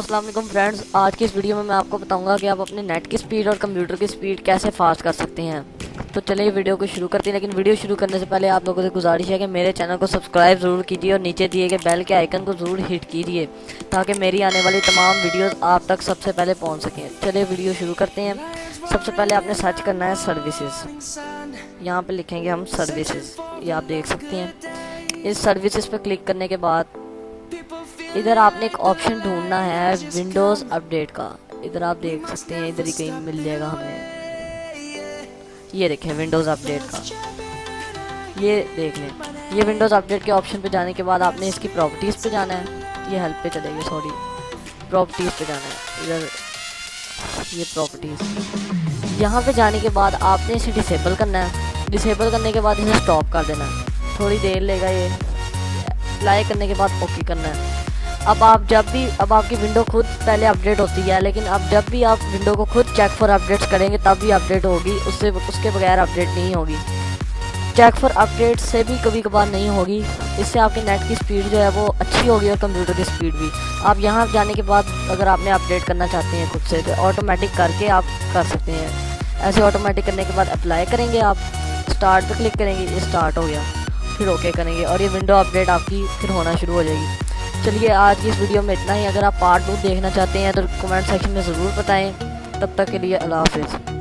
अस्सलाम वालेकुम फ्रेंड्स। आज की इस वीडियो में मैं आपको बताऊंगा कि आप अपने नेट की स्पीड और कंप्यूटर की स्पीड कैसे फास्ट कर सकते हैं। तो चलिए वीडियो को शुरू करते हैं, लेकिन वीडियो शुरू करने से पहले आप लोगों से गुजारिश है कि मेरे चैनल को सब्सक्राइब ज़रूर कीजिए और नीचे दिए गए बेल के आइकन को ज़रूर हिट कीजिए ताकि मेरी आने वाली तमाम वीडियोज़ आप तक सबसे पहले पहुँच सकें। चलिए वीडियो शुरू करते हैं। सबसे पहले आपने सर्च करना है सर्विसेज। यहाँ पर लिखेंगे हम सर्विसेज, ये आप देख सकते हैं। इस सर्विसेज पर क्लिक करने के बाद इधर आपने एक ऑप्शन ढूंढना है विंडोज़ अपडेट का। इधर आप देख सकते हैं, इधर ही कहीं मिल जाएगा हमें। ये देखें विंडोज़ अपडेट का, ये देख लें। ये विंडोज़ अपडेट के ऑप्शन पे जाने के बाद आपने इसकी प्रॉपर्टीज़ पे जाना है। ये हेल्प पे चलेगी, सॉरी प्रॉपर्टीज़ पे जाना है। इधर ये प्रॉपर्टीज़, यहाँ पे जाने के बाद आपने इसे डिसेबल करना है। डिसेबल करने के बाद इसे स्टॉप कर देना है, थोड़ी देर लेगा। ये अप्लाई करने के बाद ओके करना है। अब आपकी विंडो खुद पहले अपडेट होती है, लेकिन अब जब भी आप विंडो को खुद चेक फॉर अपडेट्स करेंगे तब भी अपडेट होगी, उसके बगैर अपडेट नहीं होगी। चेक फॉर अपडेट से भी कभी कभार नहीं होगी। इससे आपके नेट की स्पीड जो है वो अच्छी होगी और कंप्यूटर की स्पीड भी। आप यहाँ जाने के बाद अगर आपने अपडेट करना चाहते हैं खुद से तो ऑटोमेटिक करके आप कर सकते हैं। ऐसे ऑटोमेटिक करने के बाद अप्लाई करेंगे, आप स्टार्ट पर क्लिक करेंगे, ये स्टार्ट हो गया, फिर ओके करेंगे और ये विंडो अपडेट आपकी फिर होना शुरू हो जाएगी। चलिए आज की इस वीडियो में इतना ही। अगर आप पार्ट 2 देखना चाहते हैं तो कमेंट सेक्शन में ज़रूर बताएं। तब तक के लिए अल्लाह हाफ़िज़।